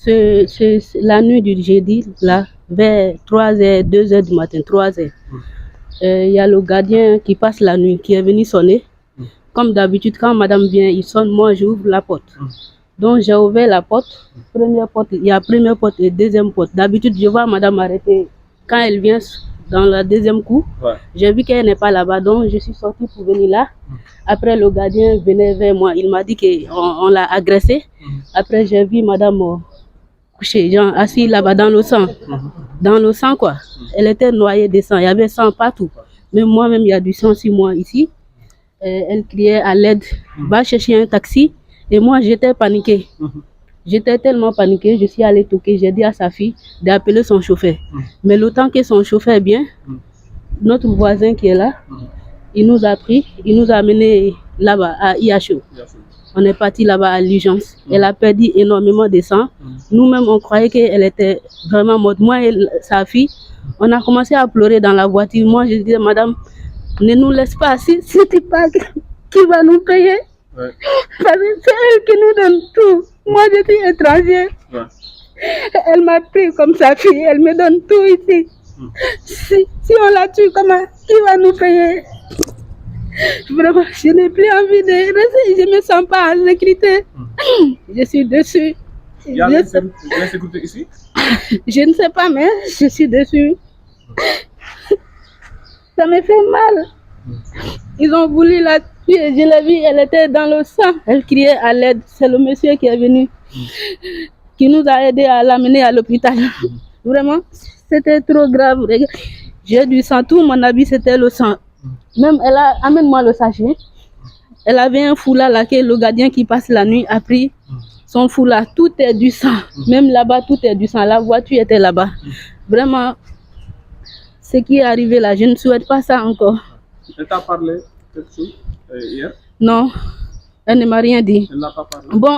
C'est la nuit du jeudi, là, vers 3h, 2h du matin, 3h. Il y a le gardien qui passe la nuit, qui est venu sonner. Comme d'habitude, quand madame vient, il sonne, moi j'ouvre la porte. Donc j'ai ouvert la porte, première porte, il y a première porte et deuxième porte. D'habitude, je vois madame arrêter. Quand elle vient dans la deuxième coup, j'ai vu qu'elle n'est pas là-bas, donc je suis sortie pour venir là. Après, le gardien venait vers moi, il m'a dit qu'on l'a agressée. Après, j'ai vu madame couchée, genre assise là-bas dans le sang. Dans le sang, quoi. Elle était noyée de sang, il y avait sang partout. Même moi-même, il y a du sang sur moi ici. Elle criait à l'aide, va chercher un taxi. Et moi, j'étais paniquée. J'étais tellement paniquée, je suis allée toquer. J'ai dit à sa fille d'appeler son chauffeur. Mais le temps que son chauffeur vient, notre voisin qui est là, il nous a pris, il nous a amenés là-bas à IHO. On est parti là-bas à l'urgence. Elle a perdu énormément de sang. Nous-mêmes, on croyait qu'elle était vraiment morte. Moi et sa fille, on a commencé à pleurer dans la voiture. Moi, je disais, madame, ne nous laisse pas. Si tu pas qui va nous payer? Parce que c'est elle qui nous donne tout. Moi, je suis étrangère. Elle m'a pris comme sa fille. Elle me donne tout ici. Si on la tue, comment? Qui va nous payer? Vraiment, je n'ai plus envie de rester. Je ne me sens pas en sécurité. Je suis dessus. Il y a la sécurité ici? Je ne sais pas, mais je suis dessus. Ça me fait mal. Ils ont voulu la tuer. Je l'ai vue, elle était dans le sang. Elle criait à l'aide. C'est le monsieur qui est venu, qui nous a aidés à l'amener à l'hôpital. Vraiment, c'était trop grave. J'ai du sang, tout mon habit c'était le sang. Même elle a, amène-moi le sachet. Elle avait un foulard là que le gardien qui passe la nuit a pris. Son foulard, tout est du sang. Même là-bas, tout est du sang. La voiture était là-bas. Vraiment, ce qui est arrivé là, je ne souhaite pas ça encore. Elle t'a parlé quelque chose hier? Non, elle ne m'a rien dit. Elle n'a pas parlé? Bon,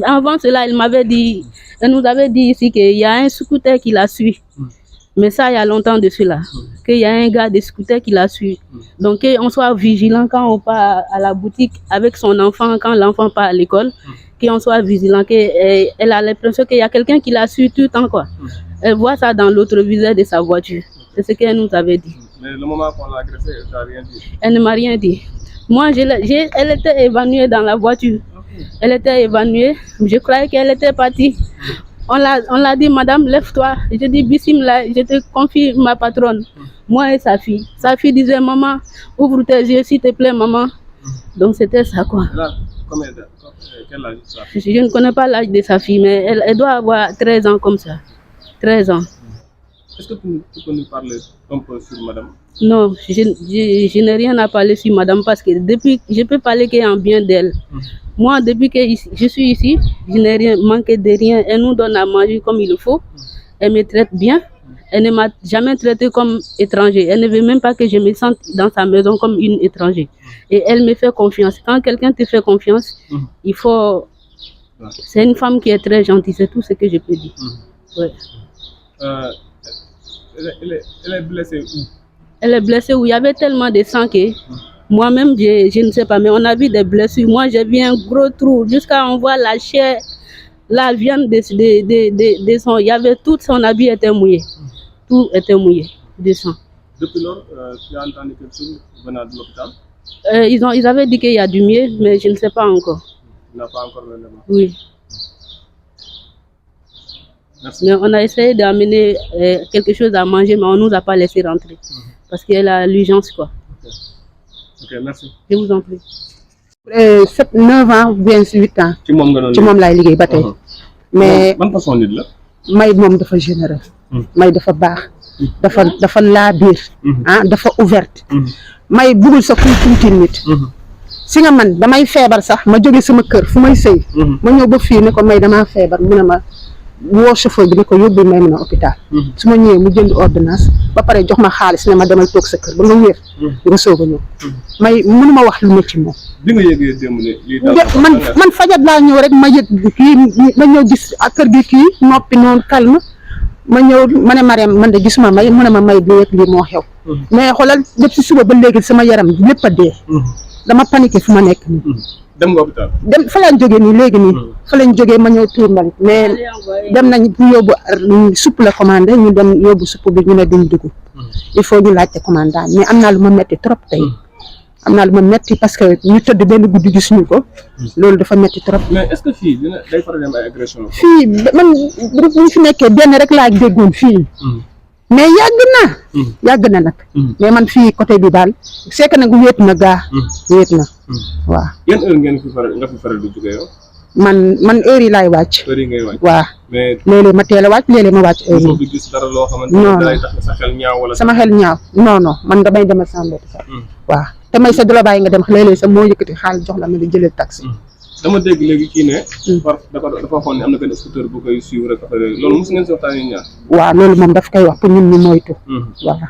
avant cela, elle m'avait dit, elle nous avait dit ici qu'il y a un scooter qui la suit. Mais ça, il y a longtemps de cela. Qu'il y a un gars de scooter qui la suit. Donc, qu'on soit vigilant quand on part à la boutique avec son enfant, quand l'enfant part à l'école, qu'on soit vigilant, qu'elle a l'impression qu'il y a quelqu'un qui la suit tout le temps, quoi. Elle voit ça dans l'autre viseur de sa voiture. C'est ce qu'elle nous avait dit. Mais le moment qu'on l'a agressée, elle t'a rien dit? Elle ne m'a rien dit. Moi, elle était évanouie dans la voiture. Elle était évanouie. Je croyais qu'elle était partie. On l'a dit, madame, lève-toi. Je dis, bismillah, je te confie ma patronne. Moi et sa fille. Sa fille disait, maman, ouvre tes yeux, s'il te plaît, maman. Donc, c'était ça, quoi. Quel âge sa fille? Je ne connais pas l'âge de sa fille, mais elle doit avoir 13 ans comme ça. 13 ans. Est-ce que tu peux nous parler un peu sur madame? Non, je n'ai rien à parler sur madame parce que depuis, je peux parler qu'en bien d'elle. Moi, depuis que je suis ici, je n'ai rien manqué de rien. Elle nous donne à manger comme il le faut. Elle me traite bien. Elle ne m'a jamais traité comme étranger. Elle ne veut même pas que je me sente dans sa maison comme une étrangère. Et elle me fait confiance. Quand quelqu'un te fait confiance, il faut... C'est une femme qui est très gentille, c'est tout ce que je peux dire. Ouais. Elle est blessée où? Elle est blessée où il y avait tellement de sang que moi-même, je ne sais pas, mais on a vu des blessures. Moi, j'ai vu un gros trou jusqu'à on voit la chair, la viande de son. Il y avait tout son habit était mouillé. Tout était mouillé de sang. Depuis lors, tu as entendu quelque chose venant de l'hôpital? Ils avaient dit qu'il y a du mieux, mais je ne sais pas encore. Tu n'as pas encore l'élément? Oui. Merci. Mais on a essayé d'amener quelque chose à manger, mais on ne nous a pas laissé rentrer. Parce qu'elle a l'urgence, quoi. Ok, merci. Je vous en prie. 9 ans ou bien 8 ans. ci moom nga doon ci moom laay liggéey ba tey. mais ban façon nit la? may moom dafa généreux. may dafa baax. dafa laa biir. dafa ouverte. may bugul sa kuy tuuti nit. si nga man damay feebar sax ma jóge sama kër fu may sëy. ma ñëw ba fii ne ko may damaa feebar mu ne ma woo chauffeur bi ne ko yóbbu may mën a hôpital. su ma ñëwee mu jënd ordonnance ba pare jox ma xaalis ne ma demal toog sa kër ba nga wér. nga soog a ñëw. may mënuma wax lu ne ci moom. bi nga yëgee démb ne lii daal man fajat laa ñëw rek ma yëg kii ma ñëw gis ak kër gi kii noppi noonu calme ma ñëw ma ne Mariam man de gisuma may mu ne ma may lii ak lii moo xew. mais xoolal depuis suba ba léegi sama yaram lépp a dee. dama paniqué fu ma nekk nii. dem nga hôpital? dem fa laa jógee nii léegi nii. fa lañ jógee ma ñëw tuur mbalit mais dem nañ bu yóbbu supp la commandé ñu dem yóbbu supp bi ñu ne duñ dugg il faut ñu laajte commandant mais am naa lu ma metti trop tey am naa lu ma metti parce que ñu tëdd benn guddi gisuñu ko loolu dafa metti trop. mais est-ce que fii day faral di am ay agression. fii man bu ñu fi nekkee benn rek laa déggoon fii mais yàgg na nag mais man fii côté bi daal c'est que nag wéet na wéet na waaw. yan heure ngeen fi faral di jógee yow. man heure yi laay wàcc. heure yi ngay wàcc. waaw mais léeg-léeg ma teel a wàcc léeg-léeg ma wàcc heure yi. gis dara loo xamante ne day tax sa xel ñaaw wala. sama xel ñaaw non man damay demal sama mbedd sax. waaw te may sa du la bàyyi nga dem léeg-léeg sax moo yëkkati xaalis jox la ma di jëlee taxi. dama dégg léegi kii ne. dafa waxoon ne am na benn scooter bu koy suivre rek affaire yooyu loolu mos ngeen si waxtaanee ñaar. waaw loolu moom daf koy wax pour ñun ñu moytu. voilà.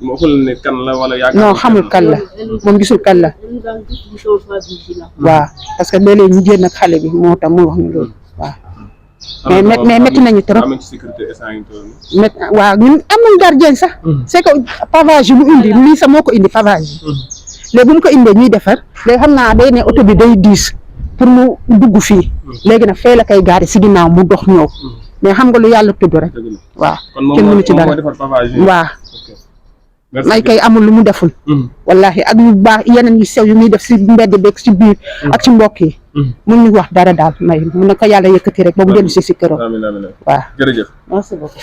moo xamul ne kan la wala yaakaar non xamul kan la moom gisul kan la. waaw parce que léeg-léeg ñu génn ak xale bi moo tax mu wax ñu loolu waaw. mais métti nañu trop. waaw ñun am nañ gardien sax. c'est que pavage yi mu indi lii sax moo ko indi pavage yi. léegi bu mu ko indee ñuy defar léegi xam naa day ne oto bi day diis pour mu dugg fii léegi nag fee la koy gaari si ginnaaw mu dox ñëw mais xam nga lu yàlla tudd rek waaw kenn mënu ci dara waaw may kay amul lu mu deful wallahi ak yu baax yeneen yu sew yu muy def si mbedd beeg si biir ak ci mbokk yi mun ñu wax dara daal may mun na ko yàlla yëkkati rek ba mu dellu si këram waaw jërëjëf merci beaucoup